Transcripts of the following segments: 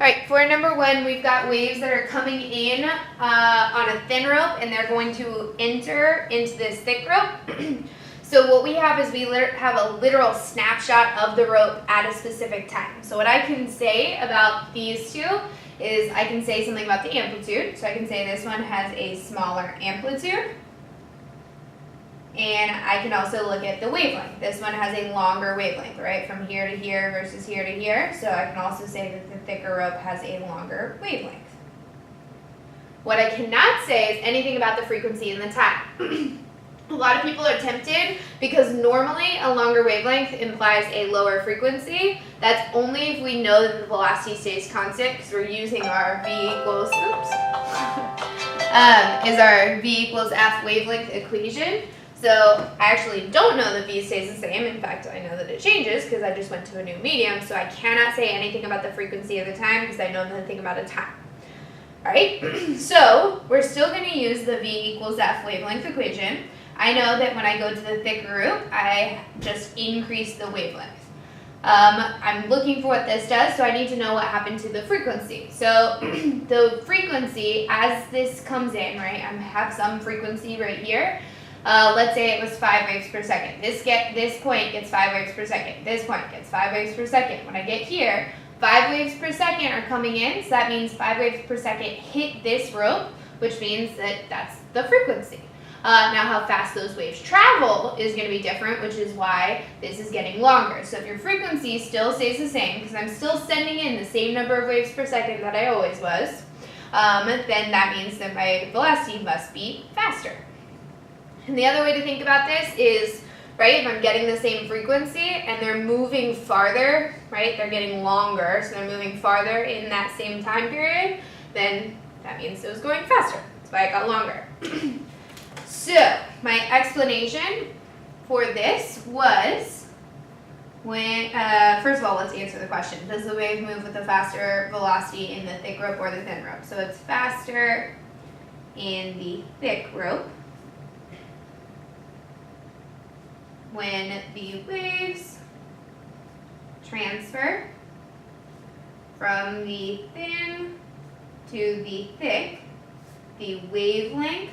right, for number 1, we've got waves that are coming in on a thin rope, and they're going to enter into this thick rope. So what we have is we have a literal snapshot of the rope at a specific time. So what I can say about these two is I can say something about the amplitude. So I can say this one has a smaller amplitude. And I can also look at the wavelength. This one has a longer wavelength, right? From here to here versus here to here. So I can also say that the thicker rope has a longer wavelength. What I cannot say is anything about the frequency and the time. A lot of people are tempted because normally a longer wavelength implies a lower frequency. That's only if we know that the velocity stays constant, because we're using our V equals, is our V equals F wavelength equation. So I actually don't know that V stays the same. In fact, I know that it changes because I just went to a new medium. So I cannot say anything about the frequency of the time because I know nothing about a time. All right, so we're still going to use the V equals F wavelength equation. I know that when I go to the thicker rope, I just increase the wavelength. I'm looking for what this does, so I need to know what happened to the frequency. So the frequency, as this comes in, right, I have some frequency right here. Let's say it was 5 waves per second. This point gets 5 waves per second. This point gets 5 waves per second. When I get here, 5 waves per second are coming in, so that means 5 waves per second hit this rope, which means that that's the frequency. Now how fast those waves travel is going to be different, which is why this is getting longer. So if your frequency still stays the same, because I'm still sending in the same number of waves per second that I always was, then that means that my velocity must be faster. And the other way to think about this is, right, if I'm getting the same frequency and they're moving farther, right, they're getting longer, so they're moving farther in that same time period, then that means it was going faster. That's why it got longer. So my explanation for this was when, first of all, let's answer the question. Does the wave move with a faster velocity in the thick rope or the thin rope? So it's faster in the thick rope when the waves transfer from the thin to the thick, the wavelength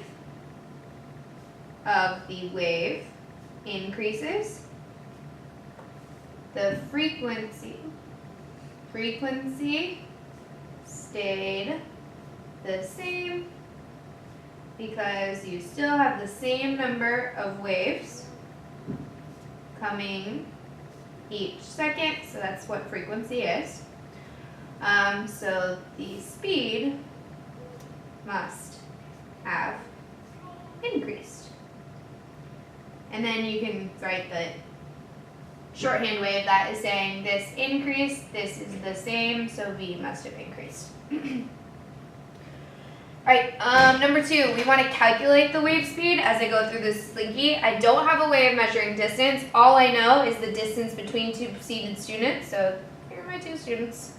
of the wave increases, the frequency stayed the same because you still have the same number of waves coming each second, so that's what frequency is. So the speed must have increased. And then you can write the shorthand way of that is saying this increased, this is the same, so V must have increased. Alright, number 2, we want to calculate the wave speed as I go through this slinky. I don't have a way of measuring distance. All I know is the distance between 2 seated students. So here are my 2 students.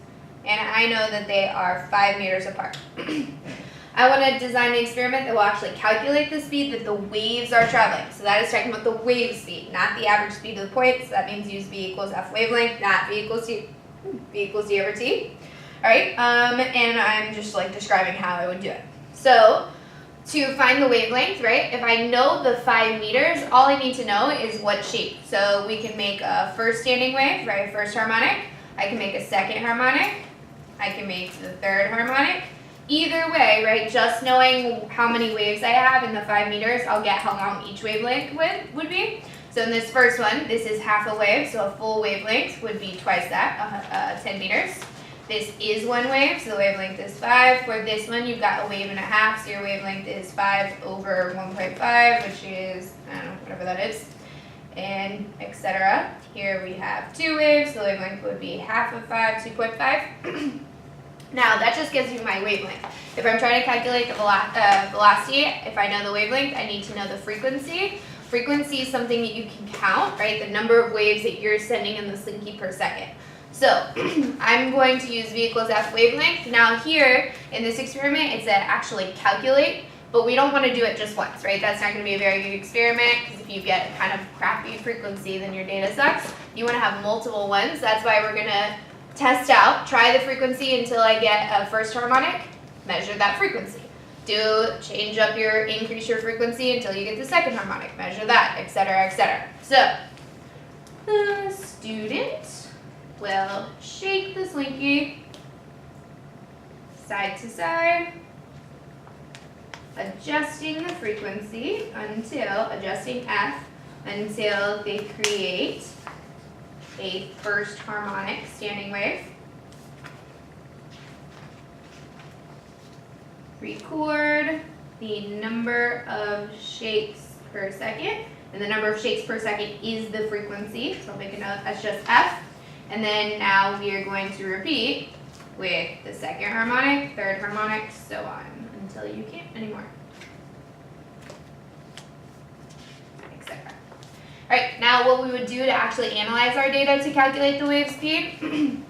And I know that they are 5 meters apart. I want to design an experiment that will actually calculate the speed that the waves are traveling. So that is talking about the wave speed, not the average speed of the point. So that means use V equals F wavelength, not V equals D over T. Alright, and I'm just like describing how I would do it. So to find the wavelength, right, if I know the 5 meters, all I need to know is what shape. So we can make a first standing wave, right, first harmonic. I can make a second harmonic. I can make the third harmonic. Either way, right, just knowing how many waves I have in the 5 meters, I'll get how long each wavelength would be. So in this first one, this is half a wave, so a full wavelength would be twice that, 10 meters. This is 1 wave, so the wavelength is 5. For this one, you've got a wave and a half, so your wavelength is 5 over 1.5, which is, I don't know, whatever that is, and etc. Here we have 2 waves, so the wavelength would be half of 5, 2.5. Now, that just gives you my wavelength. If I'm trying to calculate the velocity, if I know the wavelength, I need to know the frequency. Frequency is something that you can count, right? The number of waves that you're sending in the slinky per second. So, I'm going to use V equals F wavelength. Now here, in this experiment, it's to actually calculate, but we don't want to do it just once, right? That's not going to be a very good experiment, because if you get kind of crappy frequency, then your data sucks. You want to have multiple ones. That's why we're going to test out, try the frequency until I get a first harmonic, measure that frequency. Increase your frequency until you get the second harmonic, measure that, etc., etc. So, the student will shake the slinky side to side, adjusting the frequency adjusting F until they create a first harmonic standing wave. Record the number of shakes per second, and the number of shakes per second is the frequency, so I'll make a note, that's just F. And then now we are going to repeat with the second harmonic, third harmonic, so on, until you can't anymore. Etc. Alright, now what we would do to actually analyze our data to calculate the wave speed.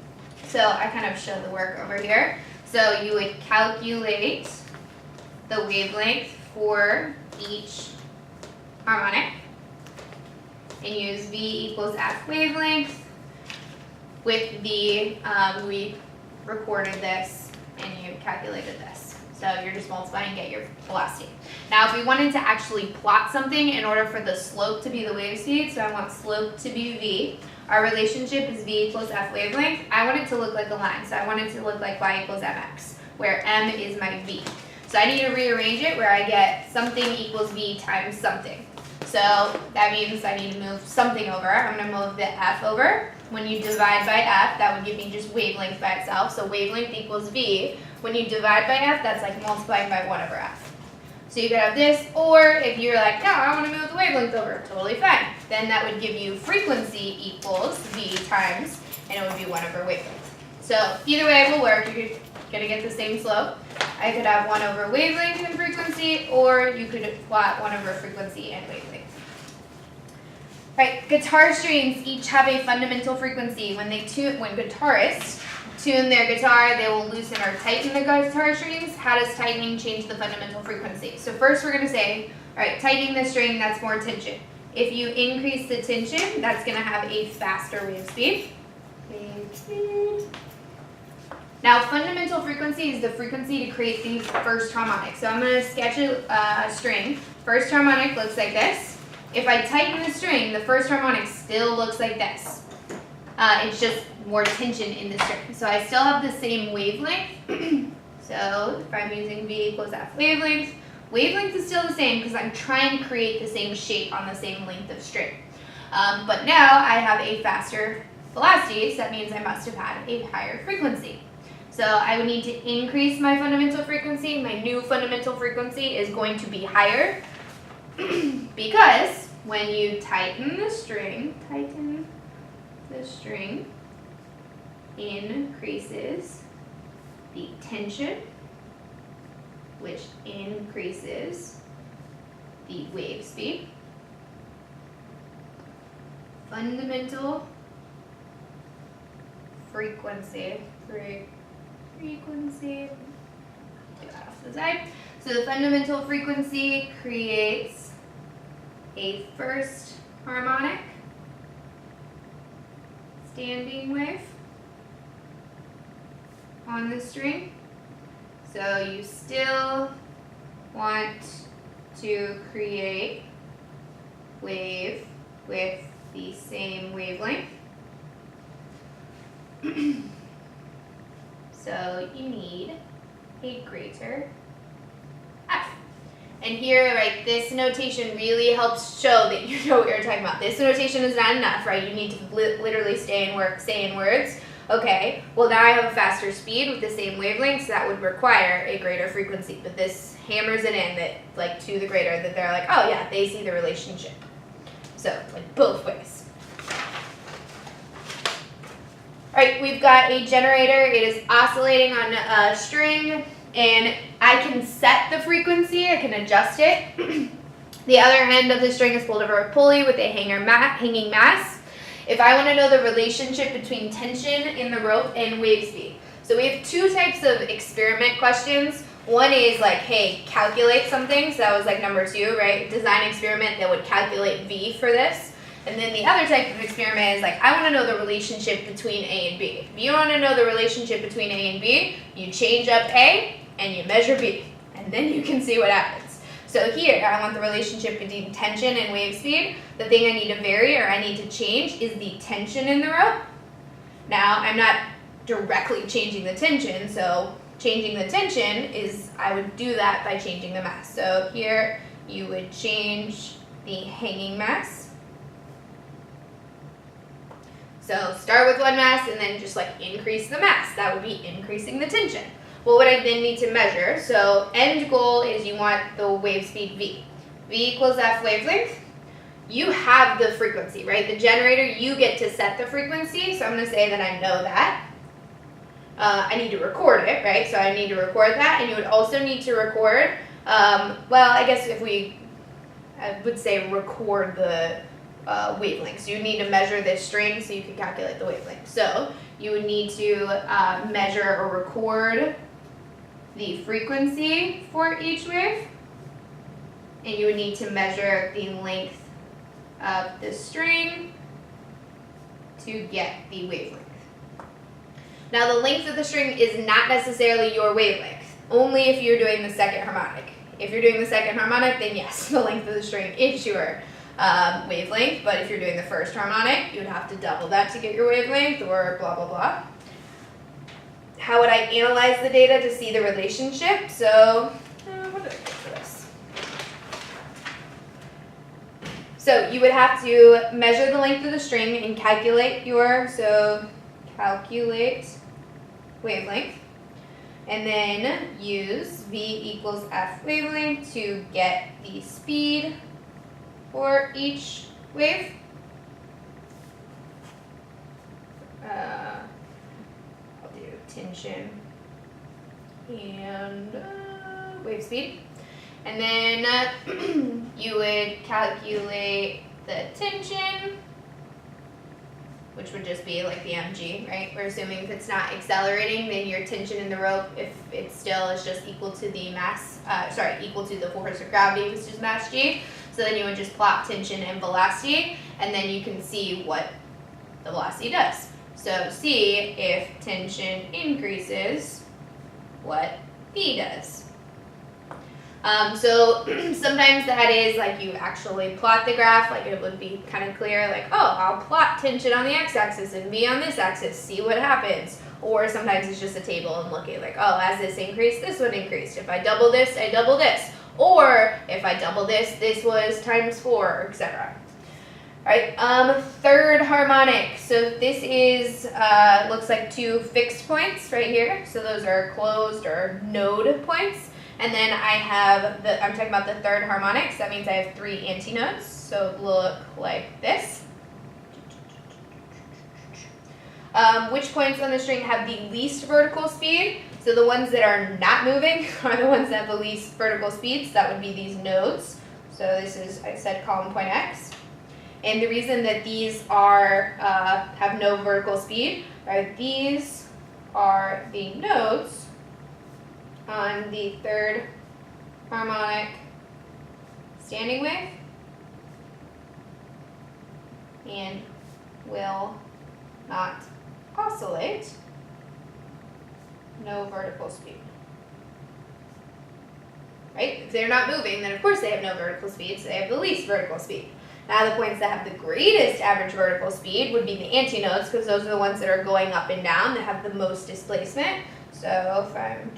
So I kind of show the work over here. So you would calculate the wavelength for each harmonic and use V equals F wavelength with the, we recorded this and you calculated this. So you're just multiplying and get your velocity. Now if we wanted to actually plot something in order for the slope to be the wave speed, so I want slope to be V, our relationship is V equals F wavelength. I want it to look like a line, so I want it to look like Y equals MX, where M is my V. So I need to rearrange it where I get something equals V times something. So that means I need to move something over. I'm going to move the F over. When you divide by F, that would give me just wavelength by itself. So wavelength equals V. When you divide by F, that's like multiplying by 1 over F. So you could have this, or if you're like, no, I want to move the wavelength over, totally fine. Then that would give you frequency equals V times, and it would be 1 over wavelength. So either way will work. You're going to get the same slope. I could have 1 over wavelength and frequency, or you could plot 1 over frequency and wavelength. Right, guitar strings each have a fundamental frequency. When guitarists tune their guitar, they will loosen or tighten the guitar strings. How does tightening change the fundamental frequency? So first we're going to say, all right, tightening the string, that's more tension. If you increase the tension, that's going to have a faster wave speed. Now, fundamental frequency is the frequency to create these first harmonics. So I'm going to sketch a string. First harmonic looks like this. If I tighten the string, the first harmonic still looks like this. It's just more tension in the string. So I still have the same wavelength. So if I'm using V equals F wavelength, wavelength is still the same because I'm trying to create the same shape on the same length of string. But now I have a faster velocity, so that means I must have had a higher frequency. So I would need to increase my fundamental frequency. My new fundamental frequency is going to be higher because when you tighten the string, increases the tension, which increases the wave speed. Fundamental frequency. Take that off to the side. So the fundamental frequency creates a first harmonic standing wave on the string. So you still want to create wave with the same wavelength. So you need a greater F. And here, right, this notation really helps show that you know what you're talking about. This notation is not enough, right? You need to literally say in words. Okay, well now I have a faster speed with the same wavelength, so that would require a greater frequency. But this hammers it in that, like, to the greater, that they're like, oh yeah, they see the relationship. So, like, both ways. Alright, we've got a generator. It is oscillating on a string, and I can set the frequency, I can adjust it. The other end of the string is pulled over a pulley with a hanging mass. If I want to know the relationship between tension in the rope and wave speed. So we have two types of experiment questions. One is like, hey, calculate something. So that was like number 2, right? Design experiment that would calculate V for this. And then the other type of experiment is like, I want to know the relationship between A and B. If you want to know the relationship between A and B, you change up A and you measure B. And then you can see what happens. So here, I want the relationship between tension and wave speed. The thing I need to vary or I need to change is the tension in the rope. Now, I'm not directly changing the tension, so changing the tension is, I would do that by changing the mass. So here, you would change the hanging mass. So start with one mass and then just like increase the mass. That would be increasing the tension. What would I then need to measure? So end goal is you want the wave speed V. V equals F wavelength. You have the frequency, right? The generator, you get to set the frequency. So I'm going to say that I know that. I need to record it, right? So I need to record that. And you would also need to record, well, I guess I would say record the wavelength. So you need to measure this string so you can calculate the wavelength. So you would need to measure or record the frequency for each wave. And you would need to measure the length of the string to get the wavelength. Now the length of the string is not necessarily your wavelength, only if you're doing the second harmonic. If you're doing the second harmonic, then yes, the length of the string is your wavelength, but if you're doing the first harmonic, you would have to double that to get your wavelength, or blah, blah, blah. How would I analyze the data to see the relationship? So, what did I get for this? So you would have to measure the length of the string and calculate calculate wavelength, and then use V equals F wavelength to get the speed for each wave. I'll do tension and wave speed. And then you would calculate the tension, which would just be like the mg, right? We're assuming if it's not accelerating, then your tension in the rope, if it still is just equal to the mass, equal to the force of gravity, which is mass g. So then you would just plot tension and velocity, and then you can see what the velocity does. So see if tension increases, what V does. So sometimes that is like you actually plot the graph, like it would be kind of clear, like, oh, I'll plot tension on the x-axis and V on this axis, see what happens. Or sometimes it's just a table and looking like, oh, as this increased, this one increased. If I double this, I double this. Or if I double this, this was times 4, etc. Alright, third harmonic. So this is, looks like 2 fixed points right here. So those are closed or node points. And then I have, I'm talking about the third harmonic, so that means I have 3 antinodes. So look like this. Which points on the string have the least vertical speed? So the ones that are not moving are the ones that have the least vertical speed. So that would be these nodes. So this is, I said, column point X. And the reason that these are have no vertical speed, right? These are the nodes on the third harmonic standing wave and will not oscillate, no vertical speed. Right? If they're not moving, then of course they have no vertical speed, so they have the least vertical speed. Now the points that have the greatest average vertical speed would be the antinodes, because those are the ones that are going up and down, that have the most displacement. So if I'm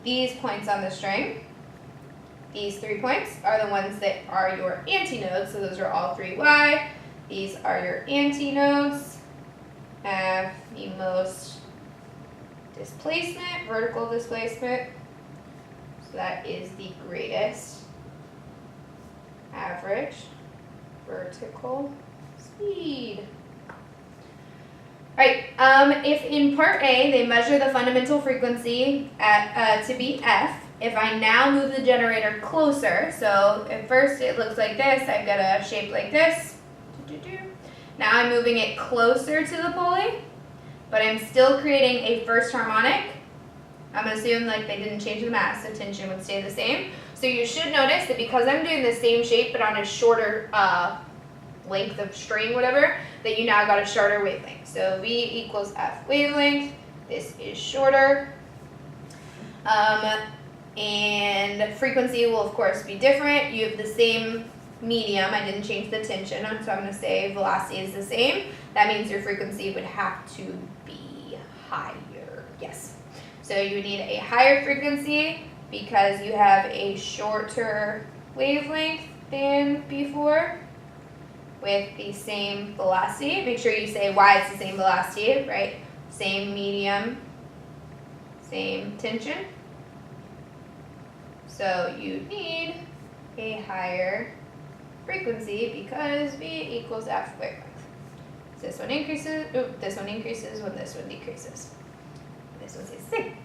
these points on the string, these 3 points are the ones that are your antinodes, so those are all 3y. These are your antinodes, have the most displacement, vertical displacement, so that is the greatest average vertical speed. Alright, if in part A they measure the fundamental frequency to be F, if I now move the generator closer, so at first it looks like this, I've got a shape like this. Now I'm moving it closer to the pulley, but I'm still creating a first harmonic. I'm assuming like they didn't change the mass, so tension would stay the same. So you should notice that because I'm doing the same shape but on a shorter length of string, whatever, that you now got a shorter wavelength. So V equals F wavelength. This is shorter. And frequency will, of course, be different. You have the same medium. I didn't change the tension, so I'm going to say velocity is the same. That means your frequency would have to be higher. Yes. So you would need a higher frequency because you have a shorter wavelength than before with the same velocity. Make sure you say why it's the same velocity, right? Same medium, same tension. So you need a higher frequency because V equals F wavelength. So this one increases, this one increases when this one decreases. This one stays the same.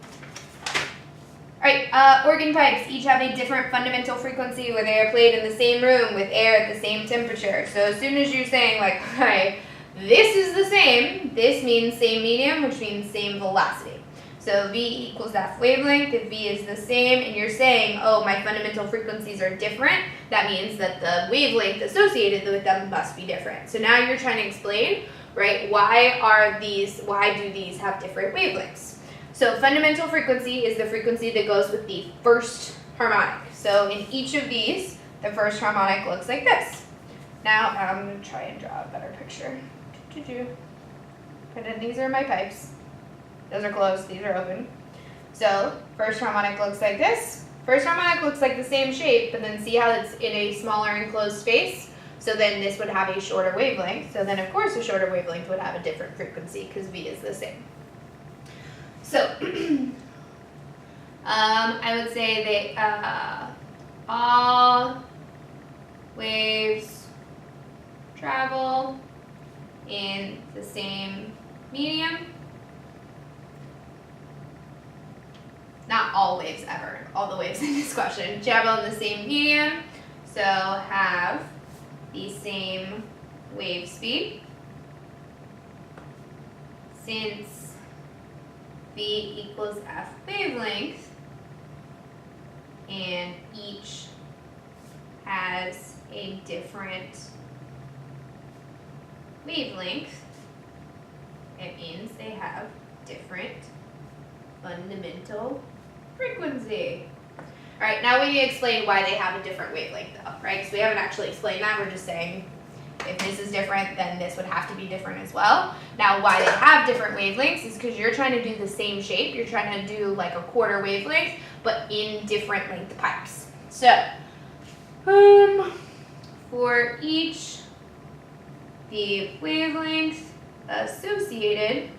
Alright, organ pipes each have a different fundamental frequency where they are played in the same room with air at the same temperature. So as soon as you're saying like, hi, this is the same, this means same medium, which means same velocity. So V equals F wavelength. If V is the same and you're saying, oh, my fundamental frequencies are different, that means that the wavelength associated with them must be different. So now you're trying to explain, right, why do these have different wavelengths? So fundamental frequency is the frequency that goes with the first harmonic. So in each of these, the first harmonic looks like this. Now I'm going to try and draw a better picture. Pretend these are my pipes. Those are closed, these are open. So first harmonic looks like this. First harmonic looks like the same shape, but then see how it's in a smaller enclosed space? So then this would have a shorter wavelength. So then of course a shorter wavelength would have a different frequency because V is the same. So I would say that all waves travel in the same medium. Not all waves ever, all the waves in this question. Travel in the same medium, so have the same wave speed. Since V equals F wavelength, and each has a different wavelength, it means they have different fundamental frequency. All right, now we need to explain why they have a different wavelength though, right? Because we haven't actually explained that. We're just saying if this is different, then this would have to be different as well. Now, why they have different wavelengths is because you're trying to do the same shape. You're trying to do like a quarter wavelength, but in different length pipes. So, for each, the wavelength associated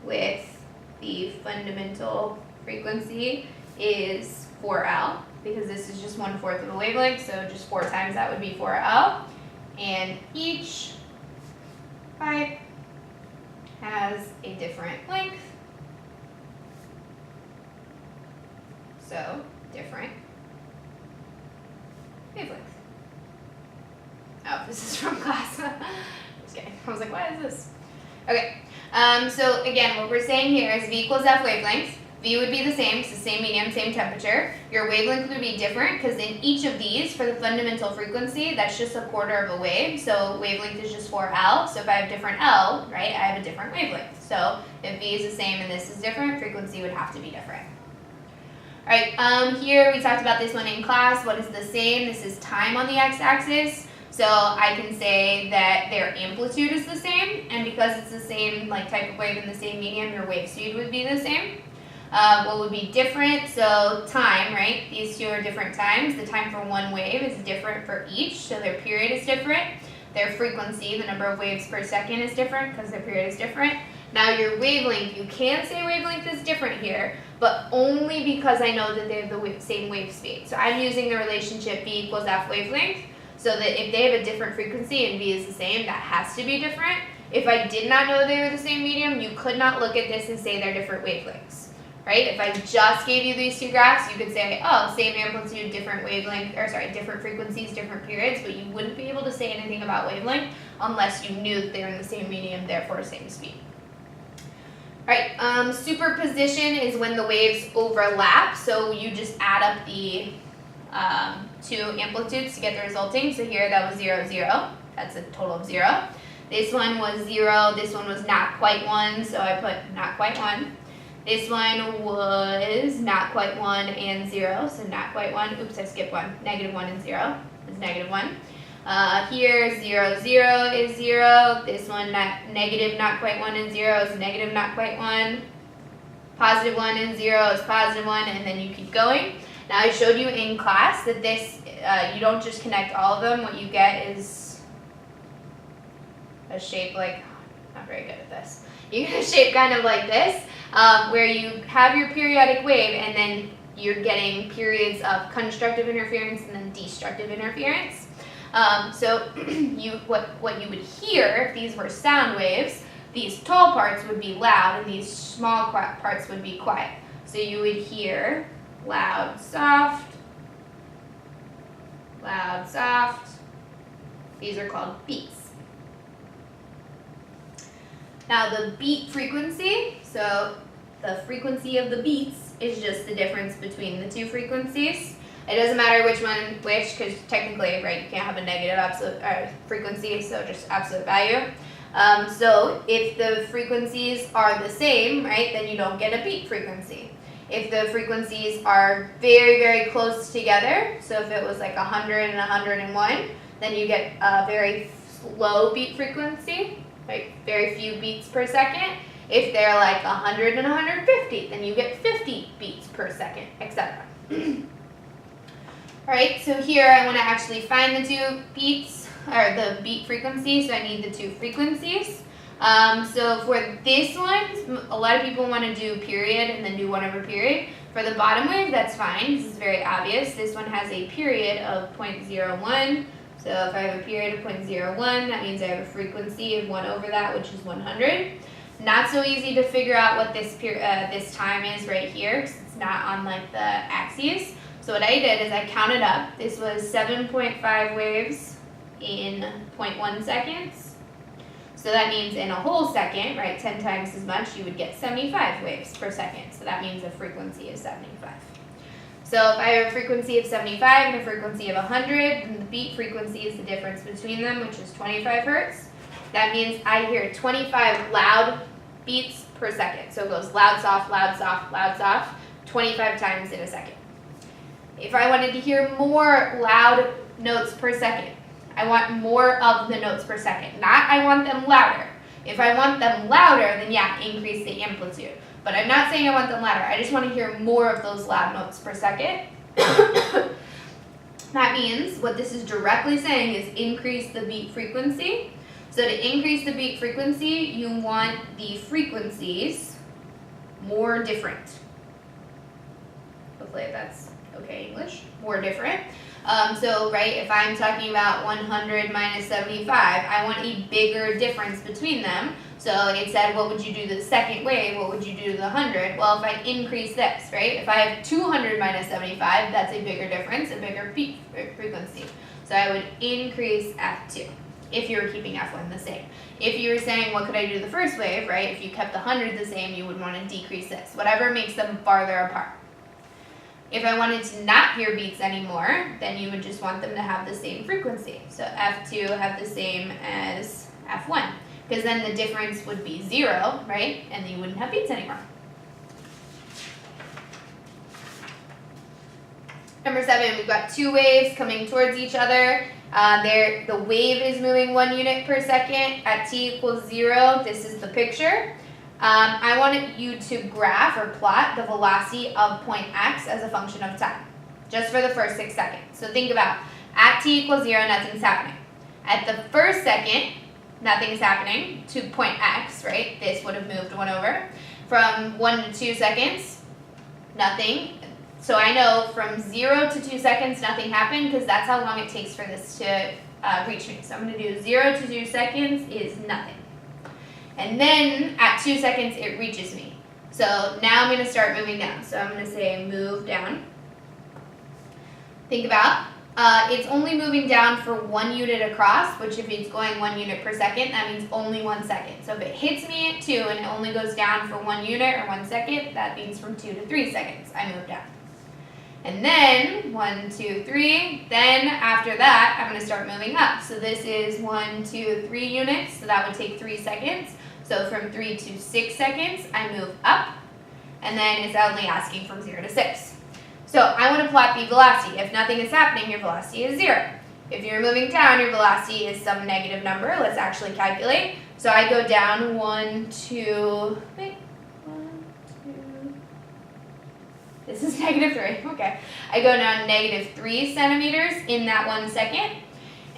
with the fundamental frequency is 4L, because this is just 1/4 of the wavelength, so just 4 times that would be 4L. And each pipe has a different length, so different wavelength. Oh, this is from class. Just kidding. I was like, what is this? Okay. So again, what we're saying here is V equals F wavelength. V would be the same, it's the same medium, same temperature. Your wavelength would be different because in each of these, for the fundamental frequency, that's just 1/4 of a wave. So wavelength is just 4L. So if I have different L, right, I have a different wavelength. So if V is the same and this is different, frequency would have to be different. All right, here we talked about this one in class. What is the same? This is time on the x-axis. So I can say that their amplitude is the same, and because it's the same like type of wave in the same medium, your wave speed would be the same. What would be different? So time, right? These two are different times. The time for one wave is different for each, so their period is different. Their frequency, the number of waves per second, is different because their period is different. Now your wavelength, you can say wavelength is different here, but only because I know that they have the same wave speed. So I'm using the relationship V equals F wavelength, so that if they have a different frequency and V is the same, that has to be different. If I did not know they were the same medium, you could not look at this and say they're different wavelengths, right? If I just gave you these two graphs, you could say, oh, same amplitude, different wavelength, or sorry, different frequencies, different periods, but you wouldn't be able to say anything about wavelength unless you knew that they were in the same medium, therefore same speed. Alright, superposition is when the waves overlap, so you just add up the two amplitudes to get the resulting. So here that was 0, 0. That's a total of 0. This one was 0, this one was not quite 1, so I put not quite 1. This one was not quite 1 and 0, so not quite 1. Oops, I skipped 1. Negative 1 and 0 is negative 1. Here, 0, 0 is 0. This one, negative not quite 1 and 0 is negative not quite 1. Positive 1 and 0 is positive 1, and then you keep going. Now, I showed you in class that this, you don't just connect all of them. What you get is a shape like, not very good at this. You get a shape kind of like this, where you have your periodic wave, and then you're getting periods of constructive interference and then destructive interference. So what you would hear if these were sound waves, these tall parts would be loud and these small parts would be quiet. So you would hear loud, soft, loud, soft. These are called beats. Now the beat frequency, so the frequency of the beats is just the difference between the two frequencies. It doesn't matter which one, because technically, right, you can't have a negative absolute frequency, so just absolute value. So if the frequencies are the same, right, then you don't get a beat frequency. If the frequencies are very, very close together, so if it was like 100 and 101, then you get a very low beat frequency, right, very few beats per second. If they're like 100 and 150, then you get 50 beats per second, etc. Alright, so here I want to actually find the two beats, or the beat frequency, so I need the two frequencies. So for this one, a lot of people want to do period and then do 1 over period. For the bottom wave, that's fine. This is very obvious. This one has a period of 0.01. So if I have a period of 0.01, that means I have a frequency of 1 over that, which is 100. Not so easy to figure out what this this time is right here, because it's not on like the axes. So what I did is I counted up. This was 7.5 waves in 0.1 seconds. So that means in a whole second, right, 10 times as much, you would get 75 waves per second. So that means a frequency of 75. So if I have a frequency of 75 and a frequency of 100, then the beat frequency is the difference between them, which is 25 hertz. That means I hear 25 loud beats per second. So it goes loud, soft, loud, soft, loud, soft, 25 times in a second. If I wanted to hear more loud notes per second, I want more of the notes per second. Not I want them louder. If I want them louder, then yeah, increase the amplitude. But I'm not saying I want them louder. I just want to hear more of those loud notes per second. That means what this is directly saying is increase the beat frequency. So to increase the beat frequency, you want the frequencies more different. Hopefully that's okay English. More different. So, right, if I'm talking about 100 minus 75, I want a bigger difference between them. So it said, what would you do to the second wave? What would you do to the 100? Well, if I increase this, right, if I have 200 minus 75, that's a bigger difference, a bigger peak frequency. So I would increase F2 if you were keeping F1 the same. If you were saying, what could I do to the first wave, right, if you kept the 100 the same, you would want to decrease this, whatever makes them farther apart. If I wanted to not hear beats anymore, then you would just want them to have the same frequency. So F2 have the same as F1, because then the difference would be 0, right? And then you wouldn't have beats anymore. Number 7, we've got two waves coming towards each other. The wave is moving 1 unit per second at t equals 0. This is the picture. I wanted you to graph or plot the velocity of point x as a function of time, just for the first 6 seconds. So think about, at t equals 0, nothing's happening. At the first second, nothing's happening to point x, right? This would have moved 1 over. From 1 to 2 seconds, nothing. So I know from 0 to 2 seconds, nothing happened, because that's how long it takes for this to reach me. So I'm going to do 0 to 2 seconds is nothing. And then at 2 seconds, it reaches me. So now I'm going to start moving down. So I'm going to say move down. Think about, It's only moving down for 1 unit across, which if it's going 1 unit per second, that means only 1 second. So if it hits me at 2 and it only goes down for 1 unit or 1 second, that means from 2 to 3 seconds, I move down. And then 1, 2, 3, then after that, I'm going to start moving up. So this is 1, 2, 3 units, so that would take 3 seconds. So from 3 to 6 seconds, I move up, and then it's only asking from 0 to 6. So I want to plot the velocity. If nothing is happening, your velocity is 0. If you're moving down, your velocity is some negative number. Let's actually calculate. So I go down 1, 2, this is -3, okay. I go down -3 centimeters in that 1 second.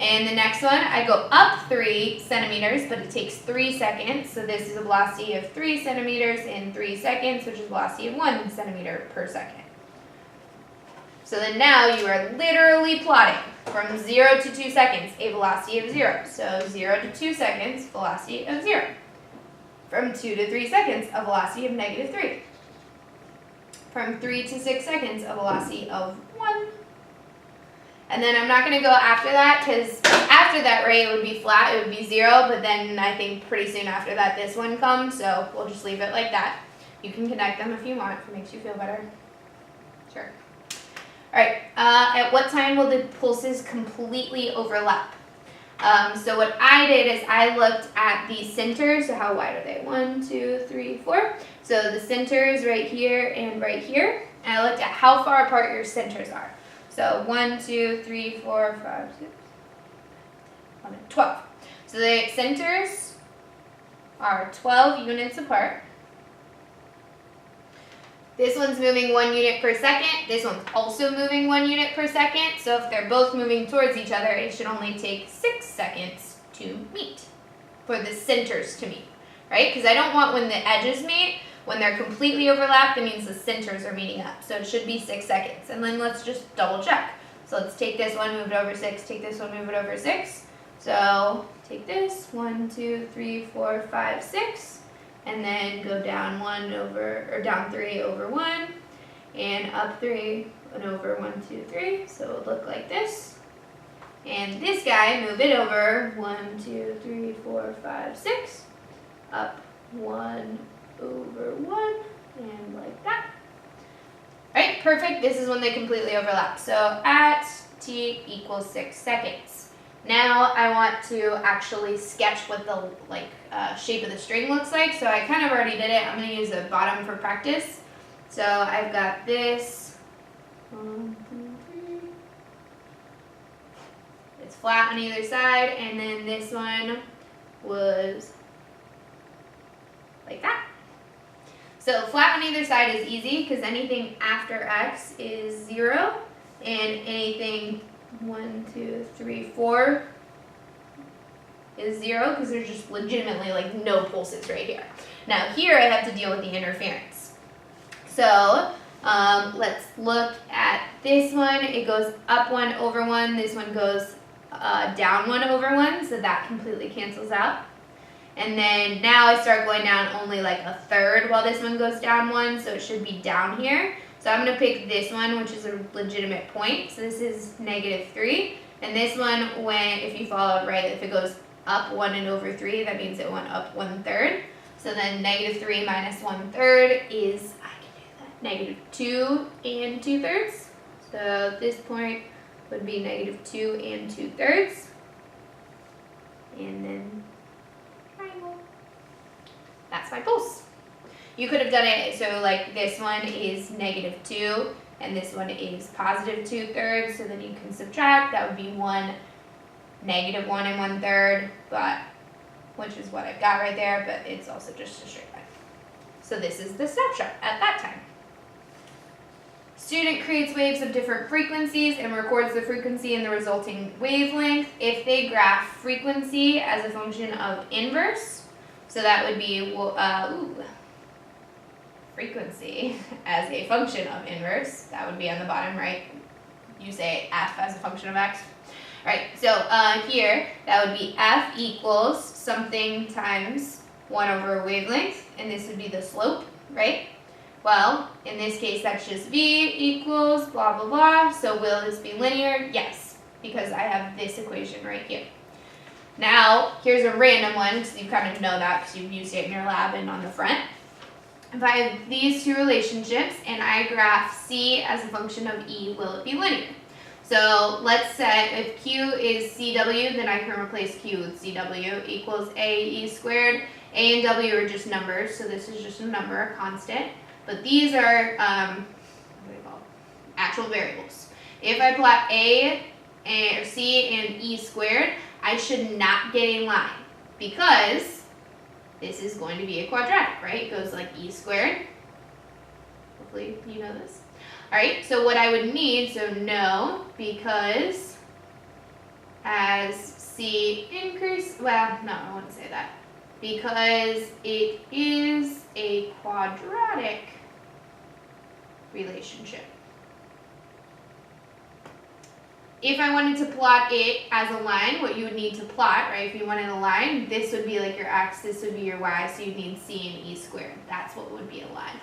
And the next one, I go up 3 centimeters, but it takes 3 seconds. So this is a velocity of 3 centimeters in 3 seconds, which is a velocity of 1 centimeter per second. So then now you are literally plotting from 0 to 2 seconds, a velocity of 0. So 0 to 2 seconds, velocity of 0. From 2 to 3 seconds, a velocity of -3. From 3 to 6 seconds, a velocity of 1. And then I'm not going to go after that, because after that rate it would be flat, it would be 0, but then I think pretty soon after that this one comes, so we'll just leave it like that. You can connect them if you want, if it makes you feel better. Sure. Alright, at what time will the pulses completely overlap? So what I did is I looked at the centers, so how wide are they? 1, 2, 3, 4. So the centers right here and right here, and I looked at how far apart your centers are. So 1, 2, 3, 4, 5, 6, 12. So the centers are 12 units apart. This one's moving 1 unit per second. This one's also moving 1 unit per second. So if they're both moving towards each other, it should only take 6 seconds to meet, for the centers to meet, right? Because I don't want when the edges meet, when they're completely overlapped, it means the centers are meeting up. So it should be 6 seconds. And then let's just double check. So let's take this one, move it over 6, take this one, move it over 6. So take this, 1, 2, 3, 4, 5, 6. And then go down 1 over, or down 3 over 1, and up 3 and over 1, 2, 3. So it would look like this. And this guy, move it over 1, 2, 3, 4, 5, 6, up 1 over 1, and like that. All right, perfect. This is when they completely overlap. So at t equals 6 seconds. Now I want to actually sketch what the shape of the string looks like. So I kind of already did it. I'm going to use a bottom for practice. So I've got this. 1, 2, 3. It's flat on either side, and then this one was like that. So flat on either side is easy because anything after x is 0, and anything 1, 2, 3, 4 is 0 because there's just legitimately like no pulses right here. Now here I have to deal with the interference. So let's look at this one. It goes up 1 over 1. This one goes down 1 over 1, so that completely cancels out. And then now I start going down only like a third while this one goes down 1, so it should be down here. So I'm going to pick this one, which is a legitimate point. So this is -3. And this one, if you follow it right, if it goes up 1 and over 3, that means it went up 1/3. So then -3 minus 1/3 is, I can do that, -2 and 2/3. So this point would be -2 and 2/3. And then triangle. That's my pulse. You could have done it so like this one is -2 and this one is positive 2/3, so then you can subtract. That would be -1 and 1/3, but which is what I've got right there, but it's also just a straight line. So this is the snapshot at that time. Student creates waves of different frequencies and records the frequency and the resulting wavelength. If they graph frequency as a function of inverse, so that would be frequency as a function of inverse, that would be on the bottom right. You say f as a function of x. All right, so here that would be f equals something times 1 over wavelength, and this would be the slope, right? Well, in this case, that's just v equals blah, blah, blah. So will this be linear? Yes. because I have this equation right here. Now, here's a random one, so you kind of know that because you've used it in your lab and on the front. If I have these two relationships and I graph C as a function of E, will it be linear? So let's say if Q is CW, then I can replace Q with CW equals AE squared. A and W are just numbers, so this is just a number, a constant. But these are, what do they call actual variables. If I plot A or C and E squared, I should not get a line because this is going to be a quadratic, right? It goes like E squared. Hopefully you know this. All right, so what I would need, so no, because as C increase, well, no, I wouldn't say that. Because it is a quadratic relationship. If I wanted to plot it as a line, what you would need to plot, right, if you wanted a line, this would be like your x, this would be your y, so you'd need C and E squared. That's what would be a line.